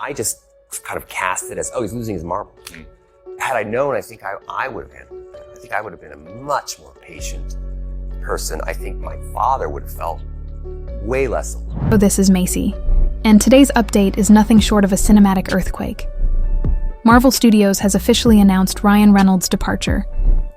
I just kind of cast it as, oh, he's losing his marbles. Had I known, I think I would have handled it. I think I would have been a much more patient person. I think my father would have felt way less alone. So this is Macy, and today's update is nothing short of a cinematic earthquake. Marvel Studios has officially announced Ryan Reynolds' departure,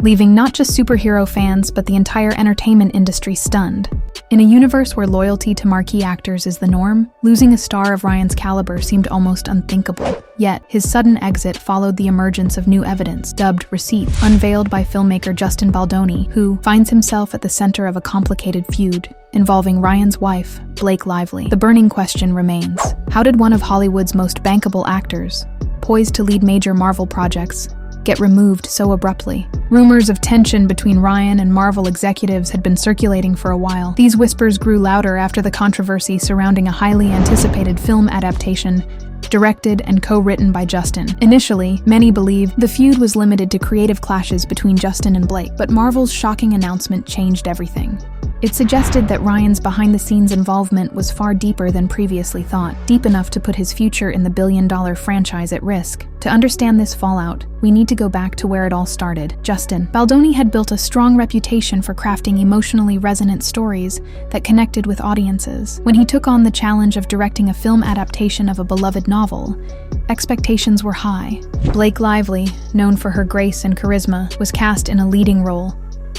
leaving not just superhero fans but the entire entertainment industry stunned. In a universe where loyalty to marquee actors is the norm, losing a star of Ryan's caliber seemed almost unthinkable. Yet, his sudden exit followed the emergence of new evidence, dubbed receipts, unveiled by filmmaker Justin Baldoni, who finds himself at the center of a complicated feud involving Ryan's wife, Blake Lively. The burning question remains: how did one of Hollywood's most bankable actors, poised to lead major Marvel projects, get removed so abruptly? Rumors of tension between Ryan and Marvel executives had been circulating for a while. These whispers grew louder after the controversy surrounding a highly anticipated film adaptation directed and co-written by Justin. Initially, many believed the feud was limited to creative clashes between Justin and Blake, but Marvel's shocking announcement changed everything. It suggested that Ryan's behind-the-scenes involvement was far deeper than previously thought, deep enough to put his future in the billion-dollar franchise at risk. To understand this fallout, we need to go back to where it all started. Justin Baldoni had built a strong reputation for crafting emotionally resonant stories that connected with audiences. When he took on the challenge of directing a film adaptation of a beloved novel, expectations were high. Blake Lively, known for her grace and charisma, was cast in a leading role,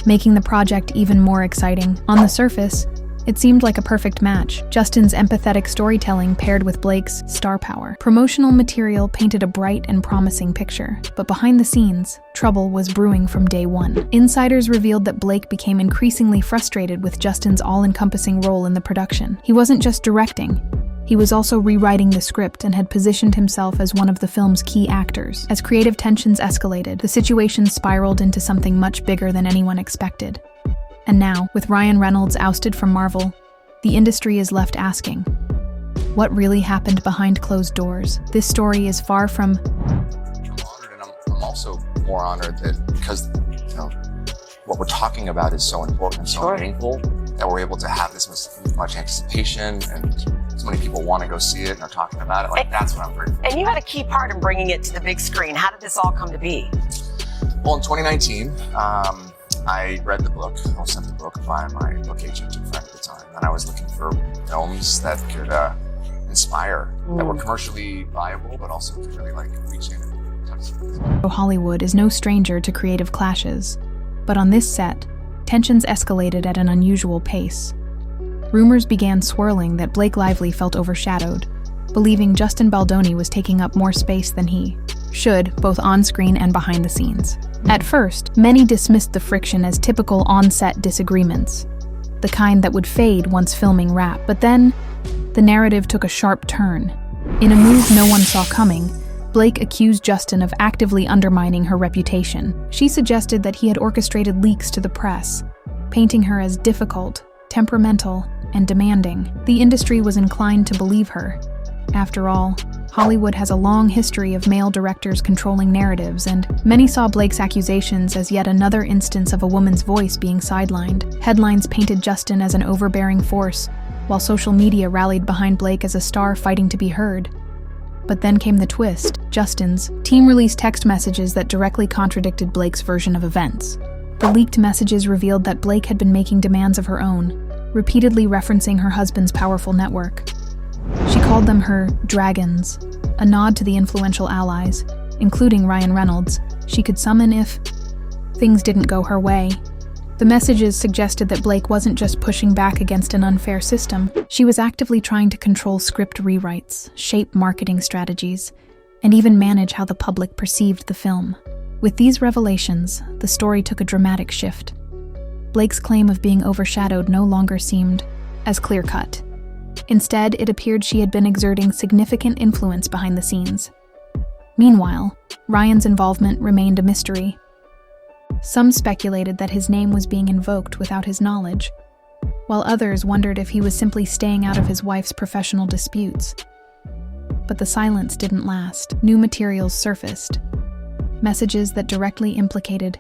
making the project even more exciting. On the surface, it seemed like a perfect match. Justin's empathetic storytelling paired with Blake's star power. Promotional material painted a bright and promising picture, but behind the scenes, trouble was brewing from day one. Insiders revealed that Blake became increasingly frustrated with Justin's all-encompassing role in the production. He wasn't just directing, he was also rewriting the script and had positioned himself as one of the film's key actors. As creative tensions escalated, the situation spiraled into something much bigger than anyone expected. And now, with Ryan Reynolds ousted from Marvel, the industry is left asking, what really happened behind closed doors? This story is far from... I'm honored, and I'm also more honored that because, what we're talking about is so important and so meaningful, that we're able to have this much anticipation, and so many people want to go see it and are talking about it. That's what I'm grateful for. And you had a key part in bringing it to the big screen. How did this all come to be? Well, in 2019, I read the book. I was sent the book by my book agent and friend at the time, and I was looking for films that could inspire, that were commercially viable, but also could really reach in and touch people. Hollywood is no stranger to creative clashes, but on this set, tensions escalated at an unusual pace. Rumors began swirling that Blake Lively felt overshadowed, believing Justin Baldoni was taking up more space than he should, both on-screen and behind the scenes. At first, many dismissed the friction as typical on-set disagreements, the kind that would fade once filming wrapped. But then, the narrative took a sharp turn. In a move no one saw coming, Blake accused Justin of actively undermining her reputation. She suggested that he had orchestrated leaks to the press, painting her as difficult, temperamental, and demanding. The industry was inclined to believe her. After all, Hollywood has a long history of male directors controlling narratives, and many saw Blake's accusations as yet another instance of a woman's voice being sidelined. Headlines painted Justin as an overbearing force, while social media rallied behind Blake as a star fighting to be heard. But then came the twist. Justin's team released text messages that directly contradicted Blake's version of events. The leaked messages revealed that Blake had been making demands of her own, repeatedly referencing her husband's powerful network. She called them her dragons, a nod to the influential allies, including Ryan Reynolds, she could summon if things didn't go her way. The messages suggested that Blake wasn't just pushing back against an unfair system, she was actively trying to control script rewrites, shape marketing strategies, and even manage how the public perceived the film. With these revelations, the story took a dramatic shift. Blake's claim of being overshadowed no longer seemed as clear-cut. Instead, it appeared she had been exerting significant influence behind the scenes. Meanwhile, Ryan's involvement remained a mystery. Some speculated that his name was being invoked without his knowledge, while others wondered if he was simply staying out of his wife's professional disputes. But the silence didn't last. New materials surfaced, messages that directly implicated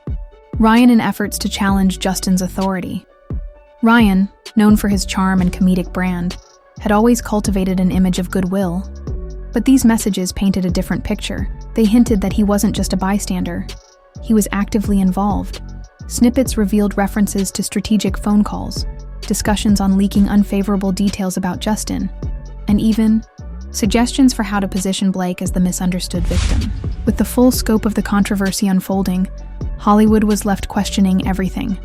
Ryan in efforts to challenge Justin's authority. Ryan, known for his charm and comedic brand, had always cultivated an image of goodwill. But these messages painted a different picture. They hinted that he wasn't just a bystander. He was actively involved. Snippets revealed references to strategic phone calls, discussions on leaking unfavorable details about Justin, and even suggestions for how to position Blake as the misunderstood victim. With the full scope of the controversy unfolding, Hollywood was left questioning everything.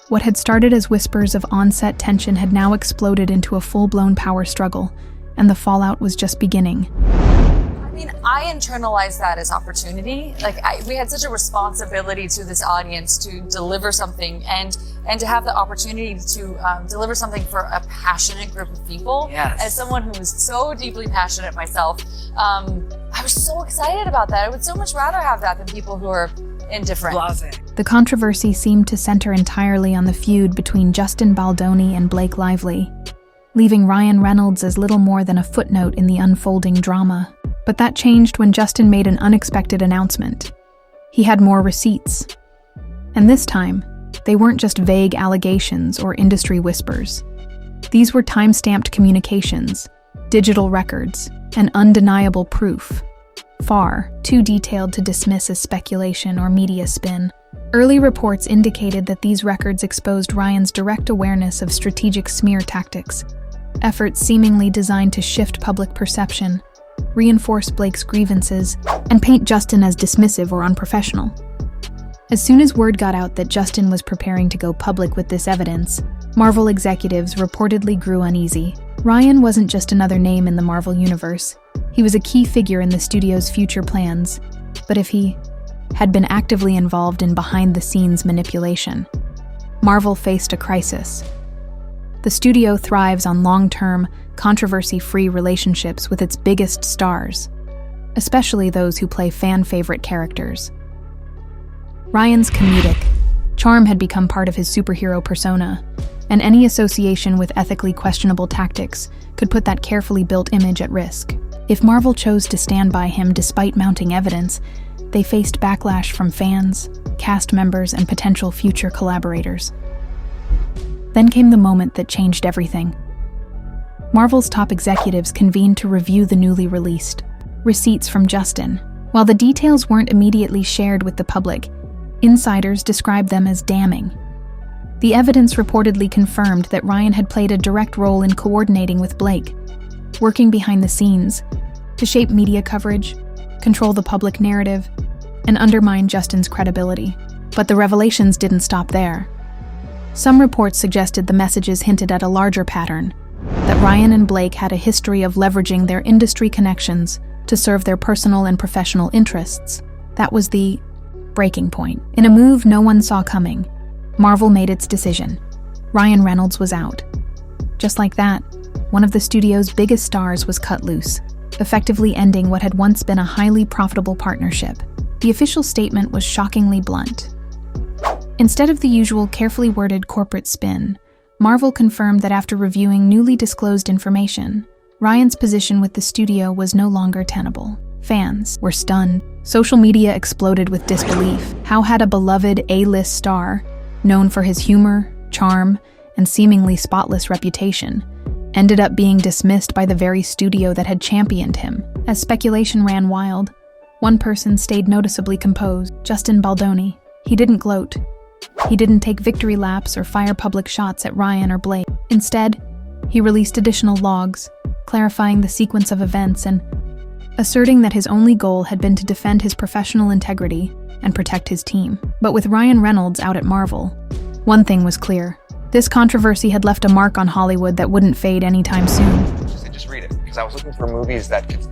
What had started as whispers of on-set tension had now exploded into a full-blown power struggle, and the fallout was just beginning. I mean, I internalized that as opportunity. We had such a responsibility to this audience to deliver something and to have the opportunity to deliver something for a passionate group of people. Yes. As someone who is so deeply passionate myself, I was so excited about that. I would so much rather have that than people who are indifferent. The controversy seemed to center entirely on the feud between Justin Baldoni and Blake Lively, leaving Ryan Reynolds as little more than a footnote in the unfolding drama. But that changed when Justin made an unexpected announcement. He had more receipts. And this time, they weren't just vague allegations or industry whispers. These were time-stamped communications, digital records, and undeniable proof. Far too detailed to dismiss as speculation or media spin. Early reports indicated that these records exposed Ryan's direct awareness of strategic smear tactics, efforts seemingly designed to shift public perception, reinforce Blake's grievances, and paint Justin as dismissive or unprofessional. As soon as word got out that Justin was preparing to go public with this evidence, Marvel executives reportedly grew uneasy. Ryan wasn't just another name in the Marvel universe. He was a key figure in the studio's future plans. But if he had been actively involved in behind-the-scenes manipulation, Marvel faced a crisis. The studio thrives on long-term, controversy-free relationships with its biggest stars, especially those who play fan-favorite characters. Ryan's comedic charm had become part of his superhero persona, and any association with ethically questionable tactics could put that carefully built image at risk. If Marvel chose to stand by him despite mounting evidence, they faced backlash from fans, cast members, and potential future collaborators. Then came the moment that changed everything. Marvel's top executives convened to review the newly released receipts from Justin. While the details weren't immediately shared with the public, insiders described them as damning. The evidence reportedly confirmed that Ryan had played a direct role in coordinating with Blake, working behind the scenes to shape media coverage, control the public narrative, and undermine Justin's credibility. But the revelations didn't stop there. Some reports suggested the messages hinted at a larger pattern, that Ryan and Blake had a history of leveraging their industry connections to serve their personal and professional interests. That was the breaking point. In a move no one saw coming, Marvel made its decision. Ryan Reynolds was out. Just like that, one of the studio's biggest stars was cut loose, effectively ending what had once been a highly profitable partnership. The official statement was shockingly blunt. Instead of the usual carefully worded corporate spin, Marvel confirmed that after reviewing newly disclosed information, Ryan's position with the studio was no longer tenable. Fans were stunned. Social media exploded with disbelief. How had a beloved A-list star, known for his humor, charm, and seemingly spotless reputation, ended up being dismissed by the very studio that had championed him? As speculation ran wild, one person stayed noticeably composed: Justin Baldoni. He didn't gloat. He didn't take victory laps or fire public shots at Ryan or Blake. Instead, he released additional logs, clarifying the sequence of events and asserting that his only goal had been to defend his professional integrity and protect his team. But with Ryan Reynolds out at Marvel, one thing was clear. This controversy had left a mark on Hollywood that wouldn't fade anytime soon. Just read it, because I was looking for movies that could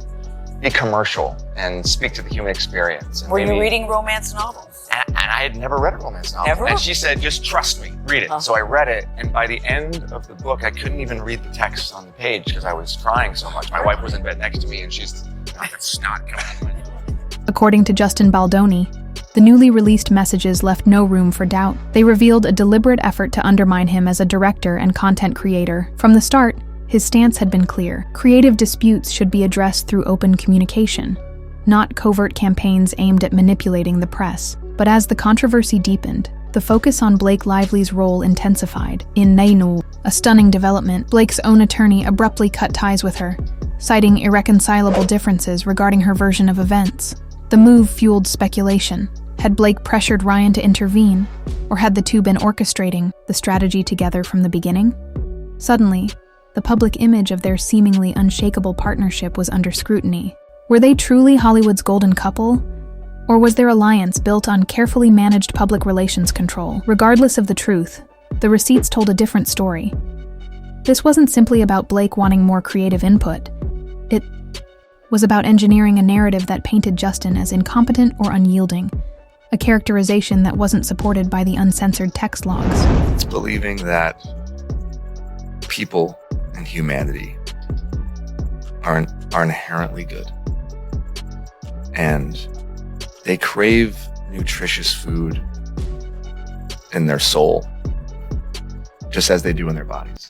be commercial and speak to the human experience. And Were you reading romance novels? And I had never read a romance novel. Never? And she said, just trust me, read it. So I read it, and by the end of the book, I couldn't even read the text on the page because I was crying so much. My wife was in bed next to me, and she's snot coming out. According to Justin Baldoni, the newly released messages left no room for doubt. They revealed a deliberate effort to undermine him as a director and content creator. From the start, his stance had been clear. Creative disputes should be addressed through open communication, not covert campaigns aimed at manipulating the press. But as the controversy deepened, the focus on Blake Lively's role intensified. In Nainu, a stunning development, Blake's own attorney abruptly cut ties with her, citing irreconcilable differences regarding her version of events. The move fueled speculation. Had Blake pressured Ryan to intervene, or had the two been orchestrating the strategy together from the beginning? Suddenly, the public image of their seemingly unshakable partnership was under scrutiny. Were they truly Hollywood's golden couple? Or was their alliance built on carefully managed public relations control? Regardless of the truth, the receipts told a different story. This wasn't simply about Blake wanting more creative input. It was about engineering a narrative that painted Justin as incompetent or unyielding, a characterization that wasn't supported by the uncensored text logs. It's believing that people and humanity are inherently good. And they crave nutritious food in their soul, just as they do in their bodies.